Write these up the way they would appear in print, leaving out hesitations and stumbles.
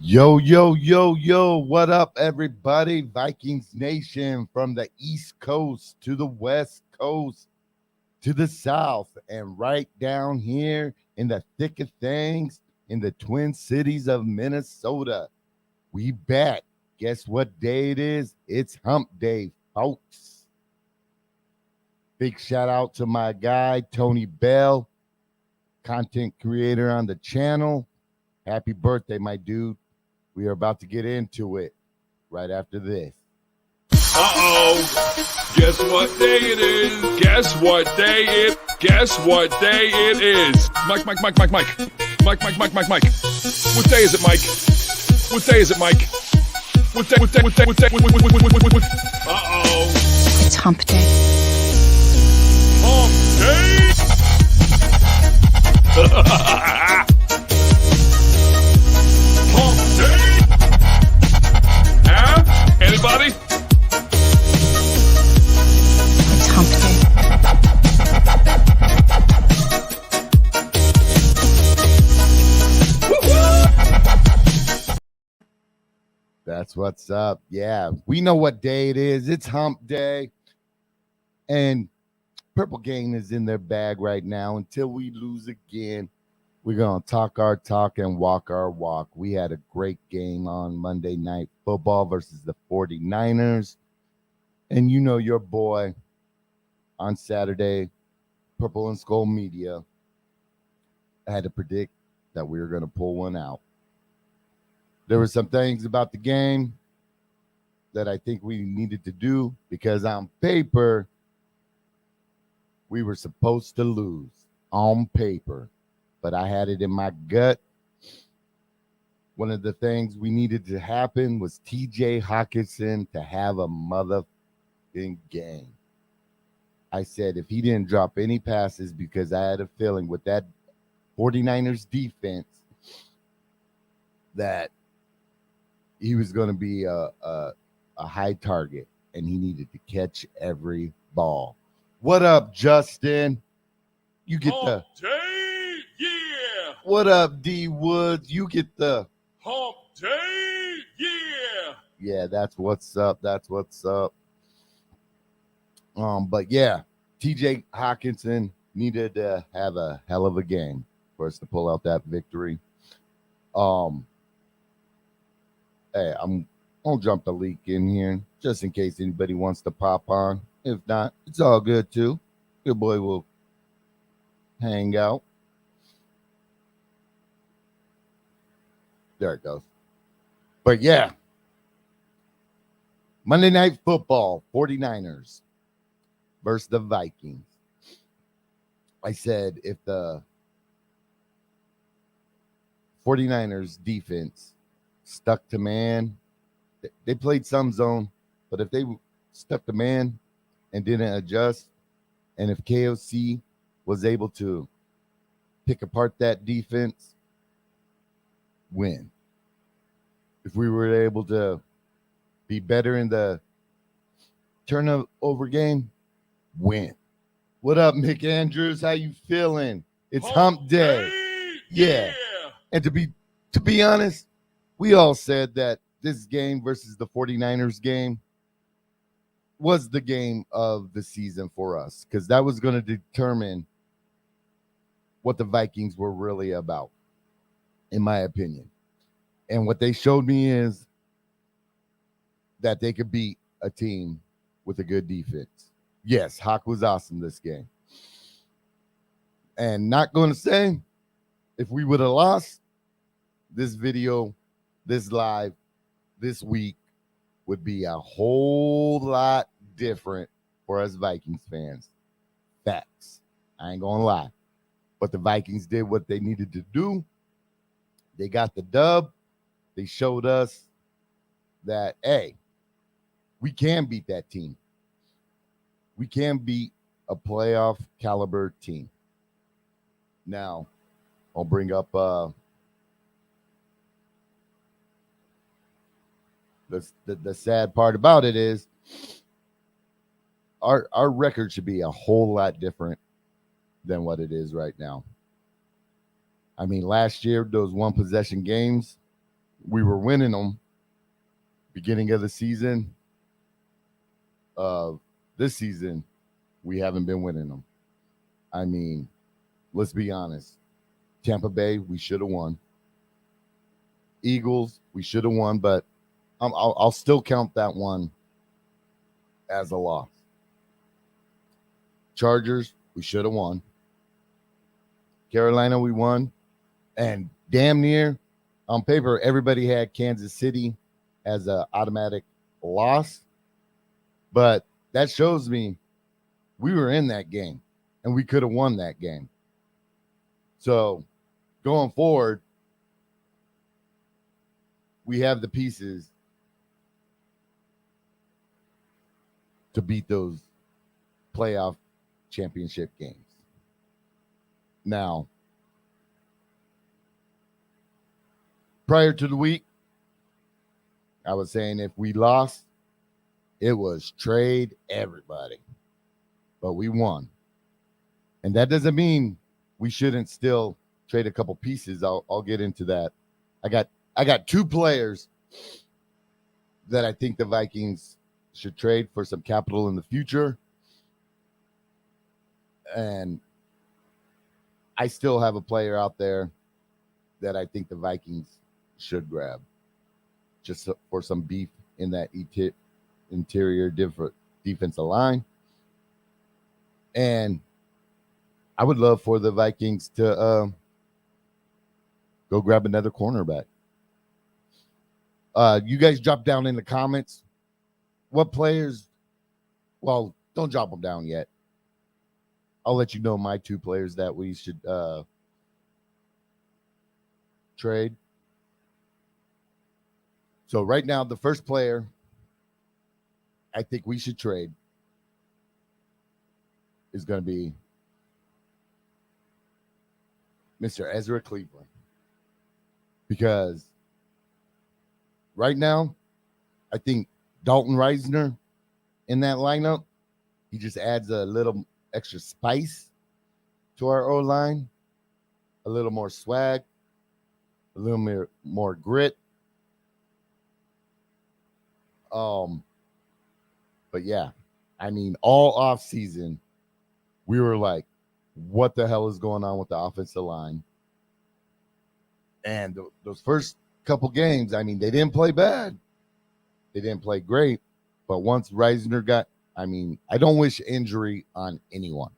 Yo, yo, yo, yo, what up, everybody? Vikings Nation from the East Coast to the West Coast to the South, and right down here in the thick of things in the Twin Cities of Minnesota. We back. Guess what day it is? It's Hump Day, folks. Big shout out to my guy, Tony Bell, content creator on the channel. Happy birthday, my dude. We are about to get into it right after this. Uh-oh. Guess what day it is? Guess what day it is? Mike. Mike. What day is it, Mike? What day is it, Mike? Uh-oh. It's Hump Day. Hump Day! Hump Day! Huh? Anybody? It's Hump Day. That's what's up. Yeah, we know what day it is. It's Hump Day. And Purple Gang is in their bag right now. Until we lose again, we're going to talk our talk and walk our walk. We had a great game on Monday Night Football versus the 49ers. And you know your boy on Saturday, Purple and Skull Media, had to predict that we were going to pull one out. There were some things about the game that I think we needed to do because on paper, we were supposed to lose on paper, but I had it in my gut. One of the things we needed to happen was TJ Hawkinson to have a motherfucking game. I said if he didn't drop any passes, because I had a feeling with that 49ers defense that he was going to be a high target and he needed to catch every ball. What up, Justin? You get Hump Day! Yeah! What up, D Woods? You get the Hump Day! Yeah! Yeah, that's what's up. That's what's up. But yeah, TJ Hawkinson needed to have a hell of a game for us to pull out that victory. Hey, I'm gonna jump the leak in here just in case anybody wants to pop on. If not, it's all good too. Good boy will hang out. There it goes. But yeah, Monday Night Football, 49ers versus the Vikings. I said if the 49ers defense stuck to man, they played some zone, but if they stuck to man and didn't adjust, and if KOC was able to pick apart that defense, win. If we were able to be better in the turnover game, win. What up, Mick Andrews? How you feeling? It's Hump Day. Yeah. And to be honest, we all said that this game versus the 49ers game was the game of the season for us because that was going to determine what the Vikings were really about, in my opinion. And what they showed me is that they could beat a team with a good defense. Yes, Hawk was awesome this game. And not going to say if we would have lost, this video, this live, this week would be a whole lot different for us Vikings fans. Facts. I ain't going to lie. But the Vikings did what they needed to do. They got the dub. They showed us that, hey, we can beat that team. We can beat a playoff caliber team. Now, I'll bring up the sad part about it is our record should be a whole lot different than what it is right now. I mean, last year, those one possession games, we were winning them beginning of the season. This season, we haven't been winning them. I mean, let's be honest. Tampa Bay, we should have won. Eagles, we should have won, but I'll still count that one as a loss. Chargers, we should have won. Carolina, we won. And damn near, on paper, everybody had Kansas City as an automatic loss. But that shows me we were in that game, and we could have won that game. So going forward, we have the pieces to beat those playoff championship games. Now, prior to the week, I was saying if we lost, it was trade everybody. But we won. And that doesn't mean we shouldn't still trade a couple pieces. I'll get into that. I got two players that I think the Vikings should trade for some capital in the future. And I still have a player out there that I think the Vikings should grab just for some beef in that interior defensive line. And I would love for the Vikings to go grab another cornerback. You guys drop down in the comments what players. Well, don't drop them down yet. I'll let you know my two players that we should trade. So right now, the first player I think we should trade is going to be Mr. Ezra Cleveland. Because right now, I think Dalton Reisner in that lineup, he just adds a little extra spice to our O-line, a little more swag, a little more grit. But yeah, I mean, all off season, we were like, what the hell is going on with the offensive line? And those first couple games, I mean, they didn't play bad. They didn't play great. But once Reisner got, I mean, I don't wish injury on anyone.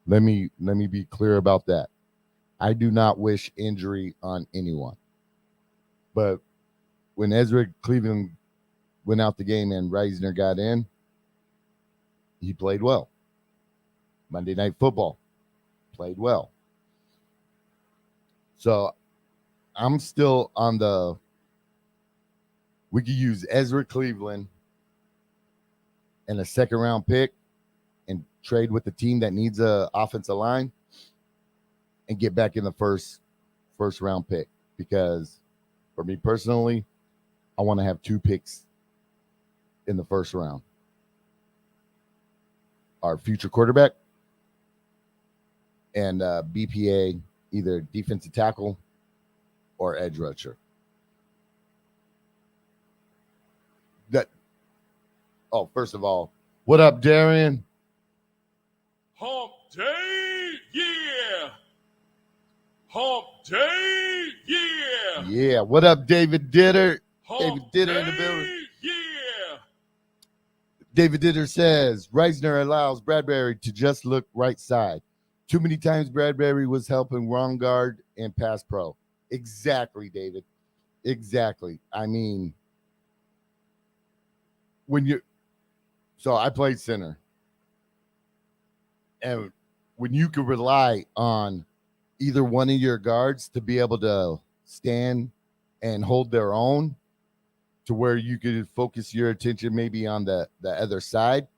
Let me be clear about that. I do not wish injury on anyone. But when Ezra Cleveland went out the game and Reisner got in, he played well. Monday Night Football, played well. So I'm still on the, we could use Ezra Cleveland and a second round pick and trade with the team that needs a offensive line and get back in the first round pick. Because for me personally, I want to have 2 picks in the first round. Our future quarterback and BPA, either defensive tackle or edge rusher. First of all, what up, Darian? Humpday, yeah. Humpday, yeah. Yeah, what up, David Ditter? David Humpday, Ditter in the building. yeah. David Ditter says, Reisner allows Bradbury to just look right side. Too many times Bradbury was helping wrong guard and pass pro. Exactly, David. Exactly. I mean, so I played center. And when you could rely on either one of your guards to be able to stand and hold their own to where you could focus your attention maybe on the other side,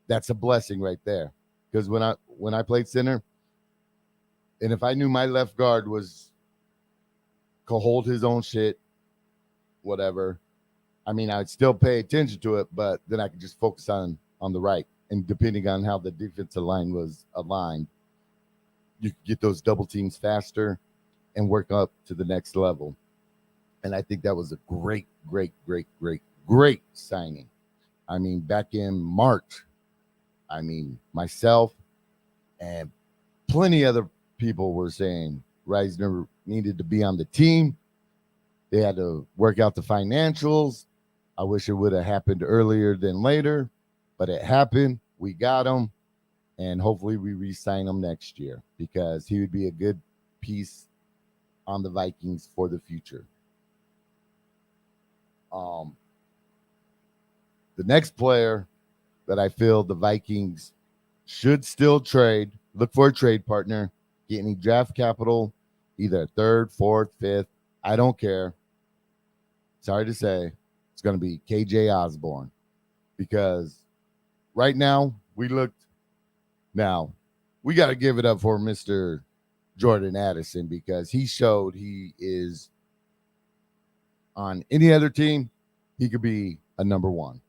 that's a blessing right there. Because when I played center, and if I knew my left guard could hold his own shit, whatever, I mean, I'd still pay attention to it, but then I could just focus on the right. And depending on how the defensive line was aligned, you could get those double teams faster and work up to the next level. And I think that was a great, great, great, great, great signing. I mean, back in March, I mean, myself and plenty other people were saying Reisner needed to be on the team. They had to work out the financials. I wish it would have happened earlier than later, but it happened. We got him, and hopefully we re-sign him next year because he would be a good piece on the Vikings for the future. Um, the next player that I feel the Vikings should still trade, look for a trade partner, get any draft capital, either third, fourth, fifth. I don't care. Sorry to say, it's going to be KJ Osborne because right now now we got to give it up for Mr. Jordan Addison because he showed he is on any other team, he could be a number one.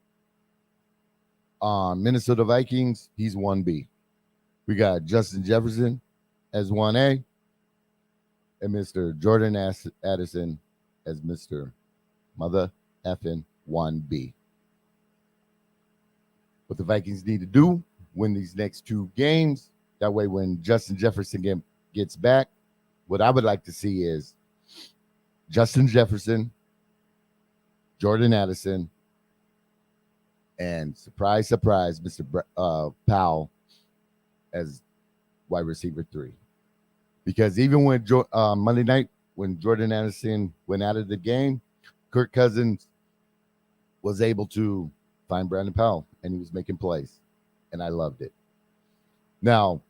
On Minnesota Vikings, he's 1B. We got Justin Jefferson as 1A and Mr. Jordan Addison as Mr. Mother effing 1B. What the Vikings need to do, win these next two games. That way, when Justin Jefferson gets back, what I would like to see is Justin Jefferson, Jordan Addison, and surprise, surprise, Mr. Powell as wide receiver 3. Because even when Monday night, when Jordan Addison went out of the game, Kirk Cousins was able to find Brandon Powell, and he was making plays, and I loved it. Now,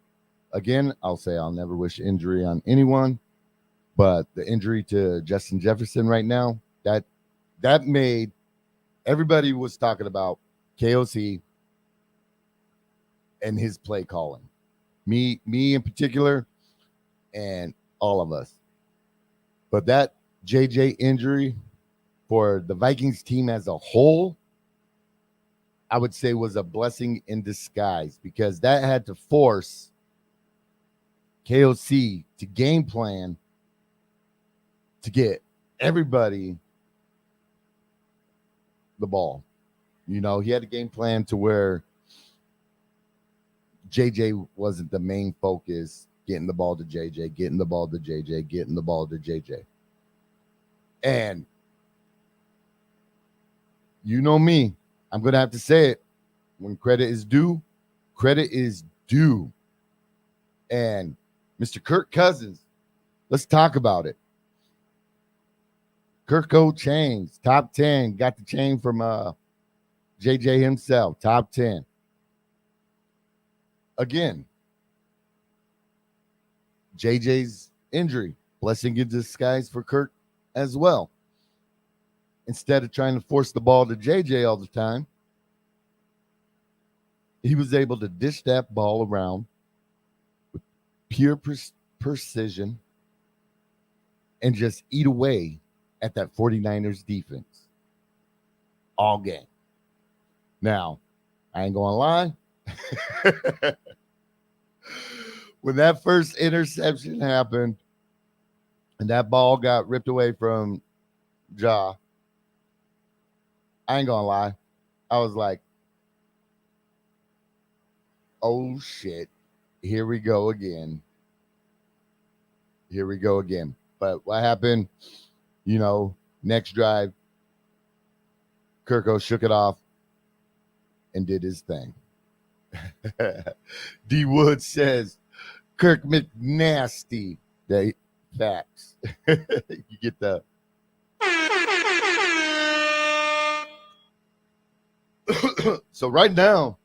again, I'll say I'll never wish injury on anyone, but the injury to Justin Jefferson right now, that made everybody was talking about KOC and his play calling. Me in particular, and all of us. But that JJ injury for the Vikings team as a whole, I would say was a blessing in disguise because that had to force KOC to game plan to get everybody the ball. You know, he had a game plan to where JJ wasn't the main focus, getting the ball to JJ, getting the ball to JJ, getting the ball to JJ. And you know me, I'm going to have to say it. When credit is due, credit is due. And Mr. Kirk Cousins, let's talk about it. Kirko chains, top 10, got the chain from JJ himself, top 10. Again, JJ's injury, blessing in disguise for Kirk as well. Instead of trying to force the ball to JJ all the time, he was able to dish that ball around with pure precision and just eat away at that 49ers defense all game. Now, I ain't going to lie. When that first interception happened and that ball got ripped away from Ja, I ain't going to lie. I was like, oh, shit. Here we go again. Here we go again. But what happened, you know, next drive, Kirko shook it off and did his thing. D. Wood says, Kirk McNasty. They facts. You get the so right now,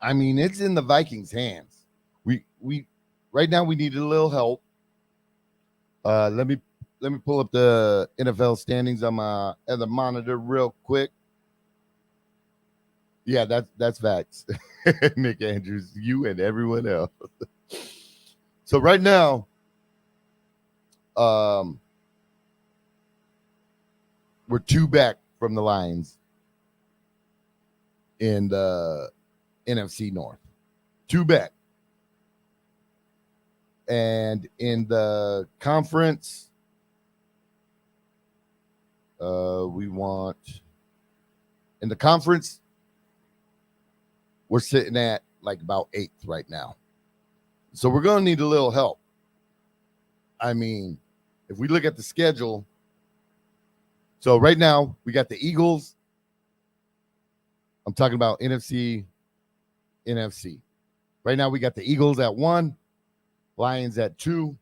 I mean, it's in the Vikings' hands. We right now we need a little help. Let me pull up the NFL standings on the monitor real quick. Yeah, that's facts. Nick Andrews, you and everyone else. So right now, we're 2 back from the Lions in the NFC North. 2 back. And in the conference, We want in the conference. We're sitting at like about 8th right now. So we're going to need a little help. I mean, if we look at the schedule, so right now we got the Eagles. I'm talking about NFC. Right now we got the Eagles at 1, Lions at 2,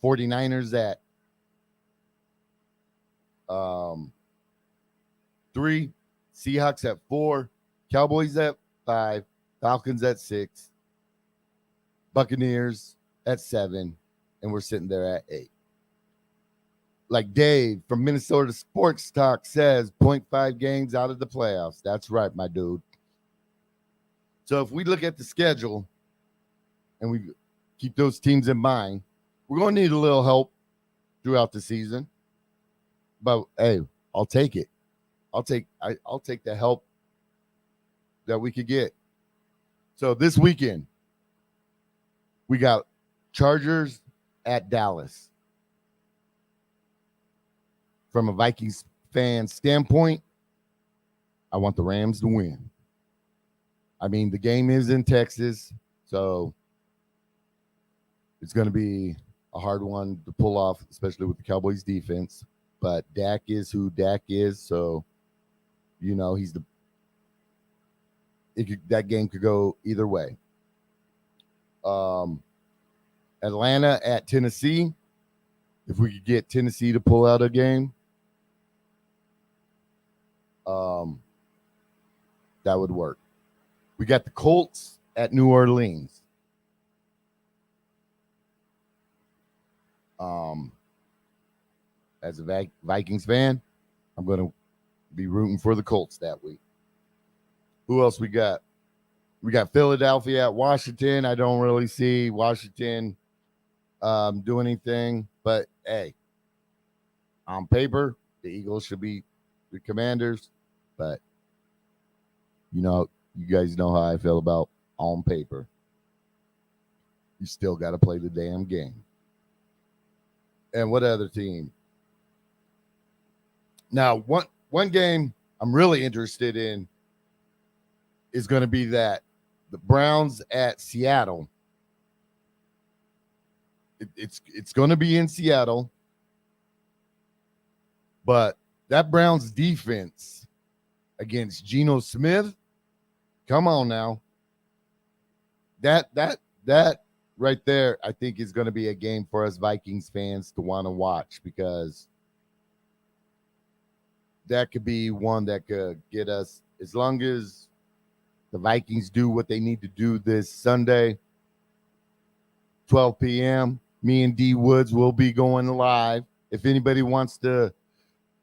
49ers at 3, Seahawks at 4, Cowboys at 5, Falcons at 6, Buccaneers at 7, and we're sitting there at 8. Like Dave from Minnesota Sports Talk says, 0.5 games out of the playoffs. That's right, my dude. So if we look at the schedule and we keep those teams in mind, we're going to need a little help throughout the season. But hey, I'll take it. I'll take the help that we could get. So this weekend, we got Chargers at Dallas. From a Vikings fan standpoint, I want the Rams to win. I mean, the game is in Texas, so it's going to be a hard one to pull off, especially with the Cowboys defense. But Dak is who Dak is, so he's that game could go either way. Atlanta at Tennessee. If we could get Tennessee to pull out a game, that would work. We got the Colts at New Orleans. As a Vikings fan, I'm going to be rooting for the Colts that week. Who else we got? We got Philadelphia at Washington. I don't really see Washington do anything, but hey, on paper, the Eagles should be the Commanders, but you guys know how I feel about on paper. You still got to play the damn game. And what other team? Now, one game I'm really interested in is going to be that the Browns at Seattle. It's going to be in Seattle, but that Browns defense against Geno Smith, come on now. That right there, I think is going to be a game for us Vikings fans to want to watch, because that could be one that could get us, as long as the Vikings do what they need to do this Sunday, 12 p.m. Me and D Woods will be going live. If anybody wants to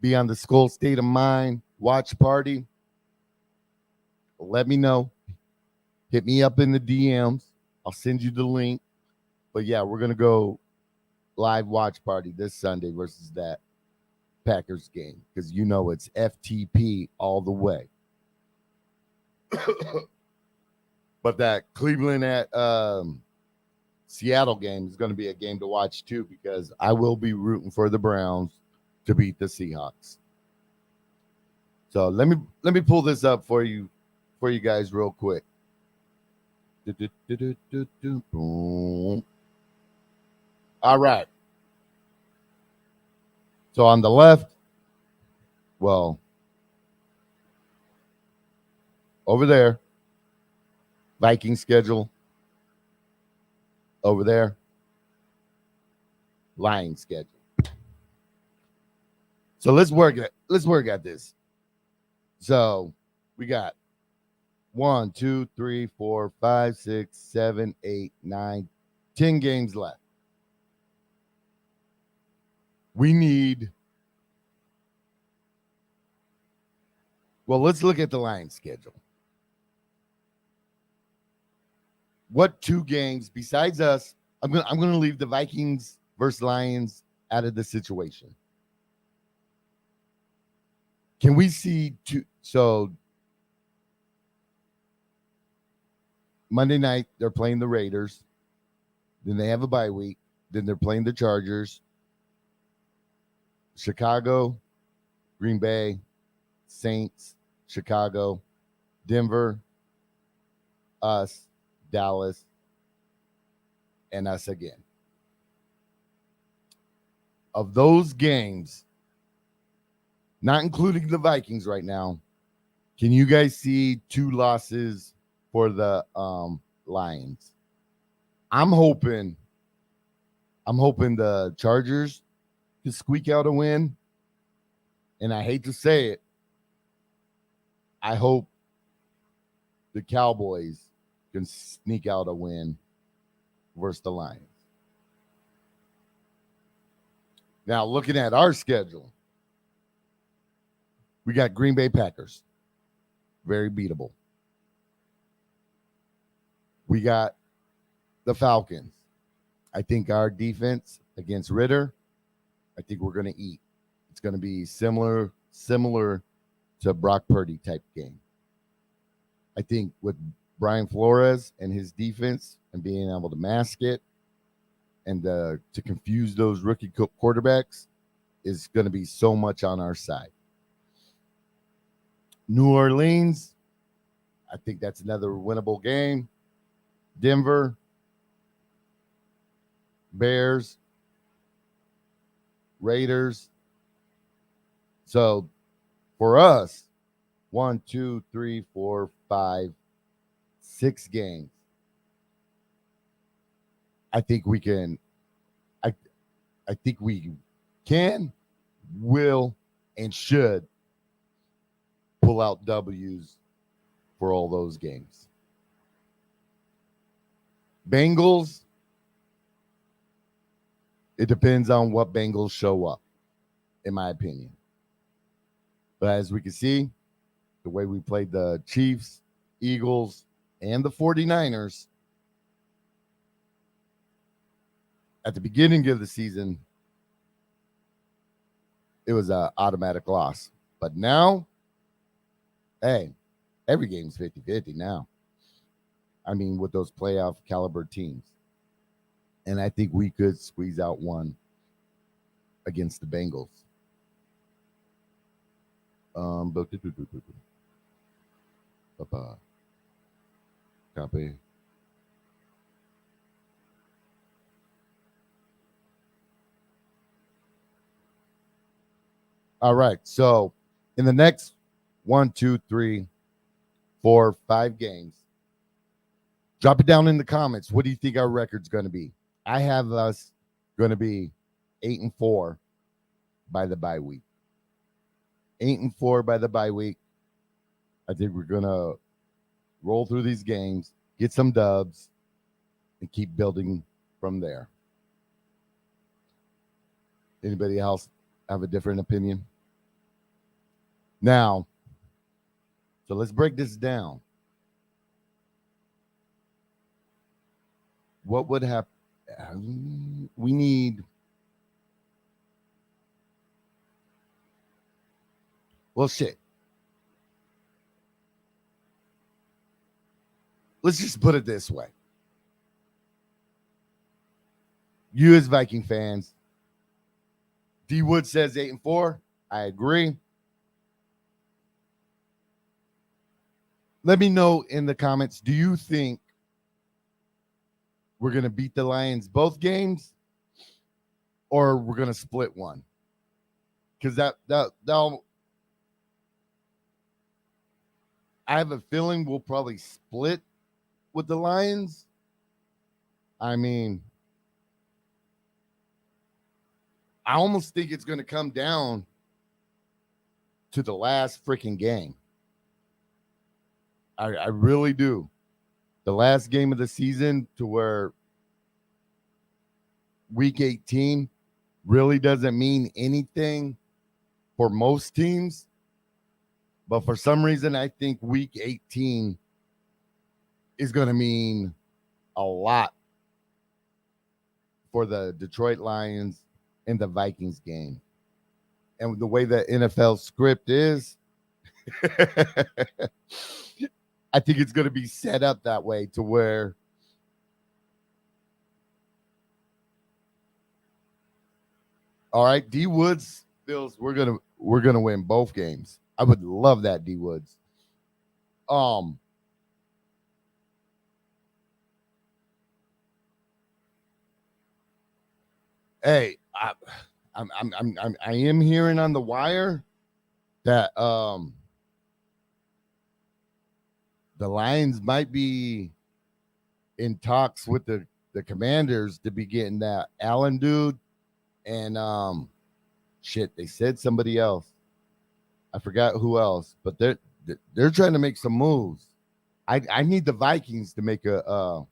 be on the Skull State of Mind watch party, let me know. Hit me up in the DMs. I'll send you the link. But yeah, we're going to go live watch party this Sunday versus that Packers game, because it's FTP all the way. But that Cleveland at Seattle game is going to be a game to watch too, because I will be rooting for the Browns to beat the Seahawks. So let me pull this up for you guys real quick. All right. So on the left, well, over there, Viking schedule. Over there, Lions schedule. So let's work at this. So we got 1, 2, 3, 4, 5, 6, 7, 8, 9, 10 games left. We need. Well, let's look at the Lions schedule. What 2 games besides us? I'm gonna leave the Vikings versus Lions out of the situation. Can we see 2? So Monday night they're playing the Raiders. Then they have a bye week. Then they're playing the Chargers. Chicago, Green Bay, Saints, Chicago, Denver, us, Dallas, and us again. Of those games, not including the Vikings right now, can you guys see 2 losses for the Lions? I'm hoping the Chargers can squeak out a win. And I hate to say it, I hope the Cowboys can sneak out a win versus the Lions. Now, looking at our schedule, we got Green Bay Packers, very beatable. We got the Falcons. I think our defense against Ritter, I think we're going to eat. It's going to be similar to Brock Purdy type game. I think with Brian Flores and his defense and being able to mask it and to confuse those rookie quarterbacks is going to be so much on our side. New Orleans, I think that's another winnable game. Denver, Bears, Raiders. So for us, 1, 2, 3, 4, 5, 6 games. I think we can. I think we can, will, and should pull out W's for all those games. Bengals. It depends on what Bengals show up, in my opinion. But as we can see, the way we played the Chiefs, Eagles, and the 49ers at the beginning of the season, it was an automatic loss. But now, hey, every game's 50-50 now. I mean, with those playoff caliber teams. And I think we could squeeze out one against the Bengals. Copy. All right. So in the next 1, 2, 3, 4, 5 games, drop it down in the comments. What do you think our record's going to be? I have us going to be 8-4 by the bye week. 8-4 by the bye week. I think we're going to roll through these games, get some dubs, and keep building from there. Anybody else have a different opinion? Now, so let's break this down. What would happen? We need. Well, shit. Let's just put it this way. You as Viking fans, D Wood says 8-4. I agree. Let me know in the comments, do you think we're going to beat the Lions both games, or we're going to split one? Because that'll, I have a feeling we'll probably split with the Lions. I mean, I almost think it's going to come down to the last freaking game. I really do. The last game of the season, to where week 18 really doesn't mean anything for most teams. But for some reason, I think week 18 is going to mean a lot for the Detroit Lions and the Vikings game. And the way the NFL script is, I think it's going to be set up that way to where all right, D Woods feels we're we're gonna win both games. I would love that, D Woods. Um, hey, I am hearing on the wire that the Lions might be in talks with the Commanders to be getting that Allen dude, and shit, they said somebody else. I forgot who else, but they're trying to make some moves. I need the Vikings to make a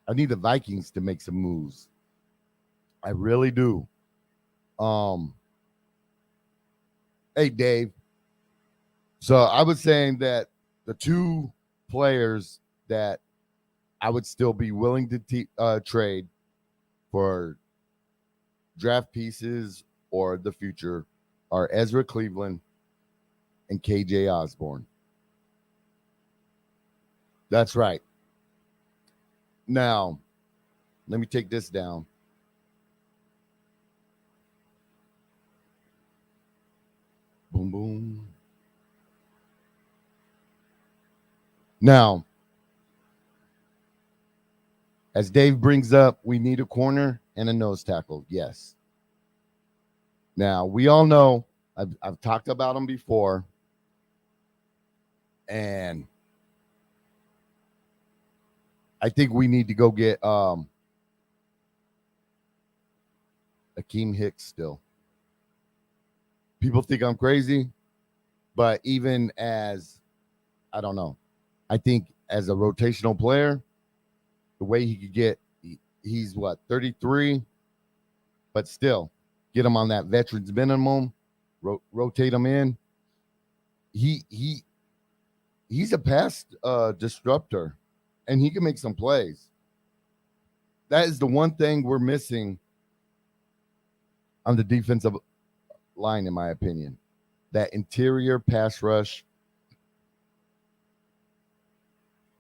I need the Vikings to make some moves. I really do. Um, hey Dave. So I was saying that the two players that I would still be willing to trade for draft pieces or the future are Ezra Cleveland and KJ Osborne. That's right. Now, let me take this down. Boom, boom. Now, as Dave brings up, we need a corner and a nose tackle. Yes. Now, we all know I've talked about them before, and I think we need to go get Akeem Hicks still. People think I'm crazy, but even as, I don't know, I think as a rotational player, the way he could get, he's what, 33, but still get him on that veterans minimum, rotate him in. He's a pass disruptor, and he can make some plays. That is the one thing we're missing on the defensive line, in my opinion. That interior pass rush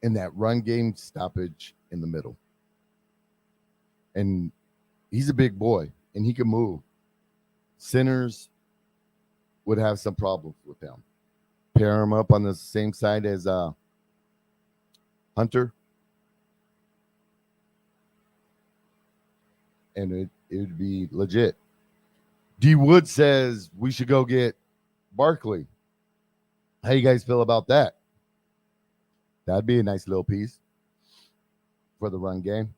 and that run game stoppage in the middle. And he's a big boy, and he can move. Centers would have some problems with him. Pair him up on the same side as Hunter, and it would be legit. D Wood says we should go get Barkley. How you guys feel about that? That'd be a nice little piece for the run game.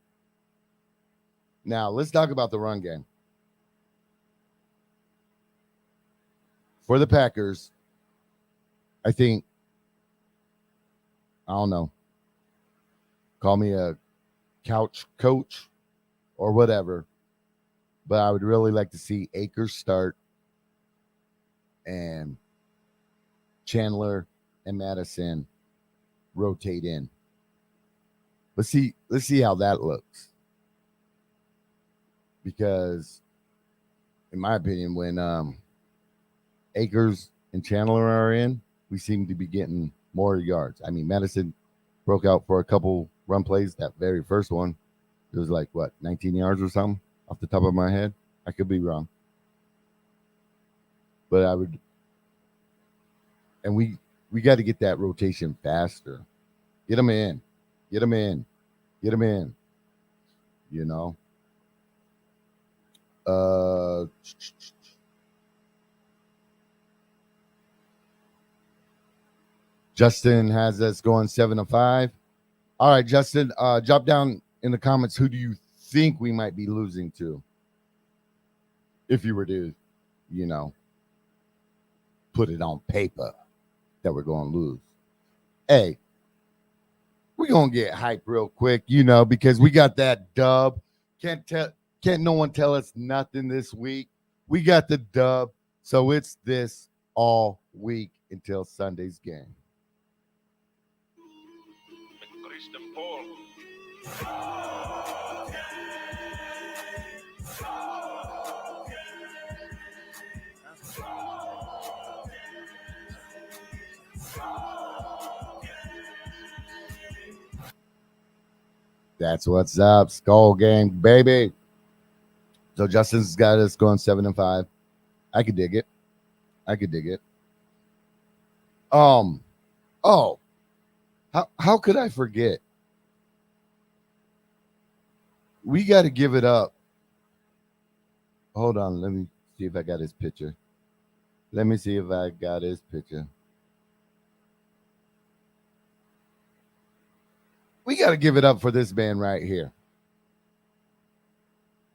Now, let's talk about the run game. For the Packers, I think, I don't know, call me a couch coach or whatever, but I would really like to see Akers start and Chandler and Madison rotate in. Let's see how that looks. Because in my opinion, when Akers and Chandler are in, we seem to be getting more yards. I mean, Madison broke out for a couple run plays. That very first one, it was like, what, 19 yards or something off the top of my head? I could be wrong. But I would, and we got to get that rotation faster. Get them in. Get them in. Get them in. You know? Justin has us going 7-5. All right, Justin, drop down in the comments, who do you think we might be losing to? If you were to, you know, put it on paper that we're going to lose. Hey, we're going to get hype real quick, you know, because we got that dub. Can't no one tell us nothing this week. We got the dub, so it's this all week until Sunday's game. That's what's up, Skull Gang, baby. So Justin's got us going 7-5. I could dig it. I could dig it. Um. Oh, how could I forget? We got to give it up. Hold on. Let me see if I got his picture. Let me see if I got his picture. We got to give it up for this man right here.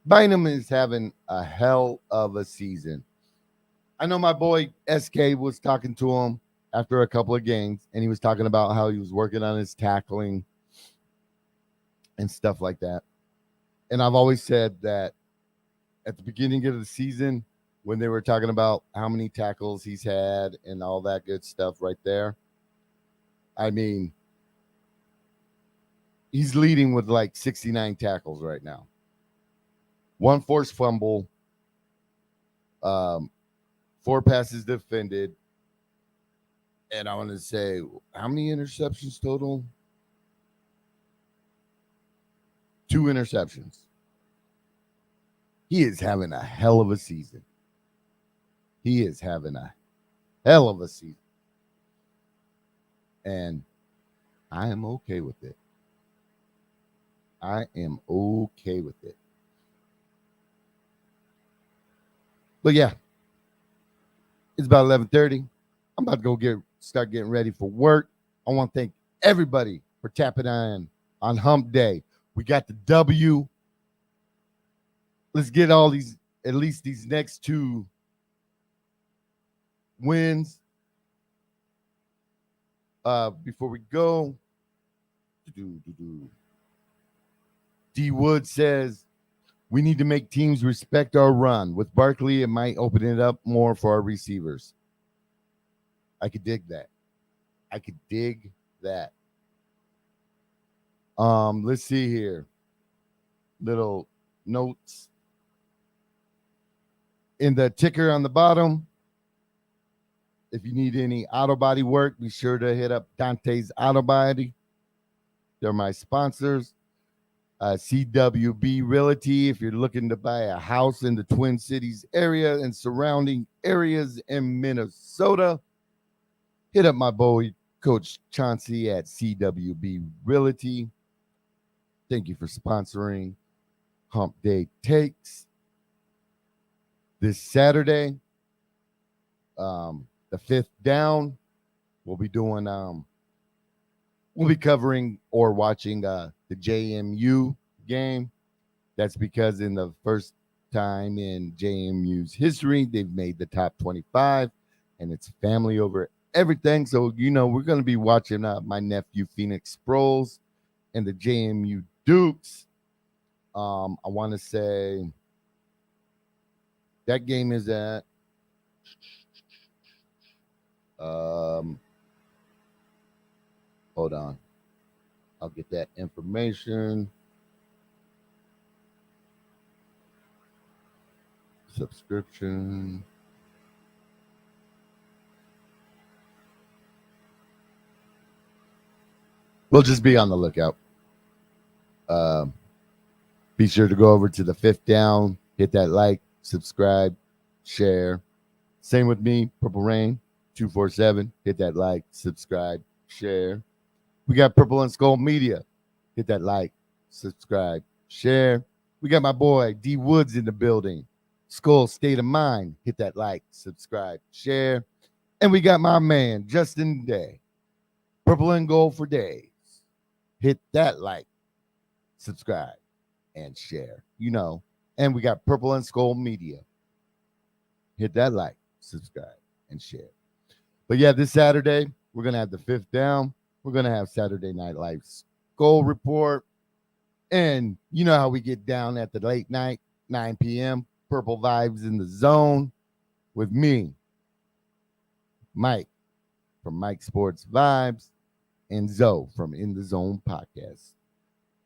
Bynum is having a hell of a season. I know my boy SK was talking to him after a couple of games, and he was talking about how he was working on his tackling and stuff like that. And I've always said that at the beginning of the season, when they were talking about how many tackles he's had and all that good stuff right there, I mean, he's leading with like 69 tackles right now. One forced fumble, 4 passes defended, and I want to say how many interceptions total? 2 interceptions. He is having a hell of a season. He is having a hell of a season. And I am okay with it. I am okay with it. But yeah, it's about 11:30. I'm about to go start getting ready for work. I want to thank everybody for tapping on Hump Day. We got the W. Let's get all these, at least these next 2 wins. Before we go, D Wood says we need to make teams respect our run. With Barkley, it might open it up more for our receivers. I could dig that. I could dig that. Let's see here. Little notes. In the ticker on the bottom, if you need any auto body work, be sure to hit up Dante's Auto Body. They're my sponsors. CWB Realty, if you're looking to buy a house in the Twin Cities area and surrounding areas in Minnesota, hit up my boy, Coach Chauncey at CWB Realty. Thank you for sponsoring Hump Day Takes. This Saturday, the 5th down, we'll be doing we'll be covering or watching the JMU game. That's because in the first time in JMU's history, they've made the top 25, and it's family over everything. So, we're going to be watching my nephew Phoenix Sproles and the JMU Dukes. I want to say that game is at hold on. I'll get that information. Subscription. We'll just be on the lookout. Be sure to go over to the 5th down, hit that like, subscribe, share. Same with me, Purple Rain 247. Hit that like, subscribe, share. We got Purple and Skull Media. Hit that like, subscribe, share. We got my boy D Woods in the building. Skull State of Mind. Hit that like, subscribe, share. And we got my man Justin Day. Purple and Gold for days. Hit that like, subscribe, and share. And we got Purple and Skull Media. Hit that like, subscribe, and share. But yeah, this Saturday, we're going to have the 5th down. We're going to have Saturday Night Live's Goal Report. And you know how we get down at the late night, 9 p.m., Purple Vibes in the Zone with me, Mike from Mike Sports Vibes, and Zoe from In the Zone Podcast.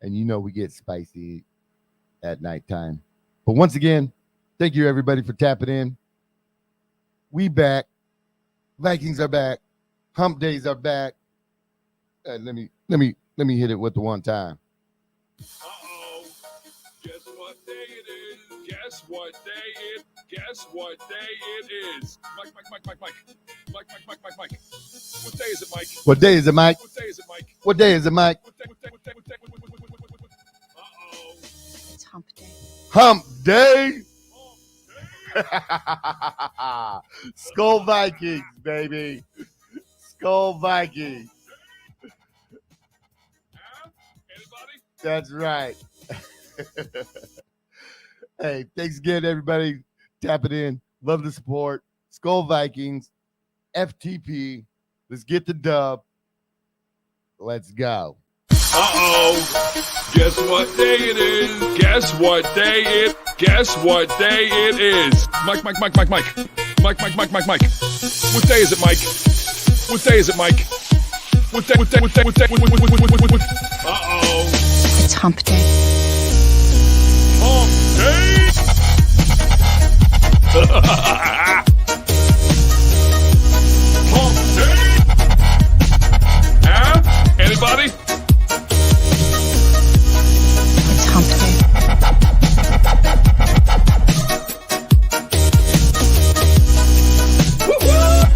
And we get spicy at nighttime. But once again, thank you everybody for tapping in. We back. Vikings are back. Hump Days are back. Let me hit it with the one time. Uh-oh. Guess what day it is? Guess Guess what day it? Guess what day it is? Mike. What day is it, Mike? What day is it, Mike? What day is it, Mike? What day is it, Mike? Uh-oh. It's hump day. Hump day. Skull Vikings, baby. Skull Vikings. Anybody? That's right. Hey, thanks again, everybody. Tap it in. Love the support. Skull Vikings. FTP. Let's get the dub. Let's go. Uh-oh. Guess what day it is? Guess what day it? Guess what day it is? Mike. What day is it, Mike? What day is it, Mike? What day? Uh-oh. It's hump day. Hump day.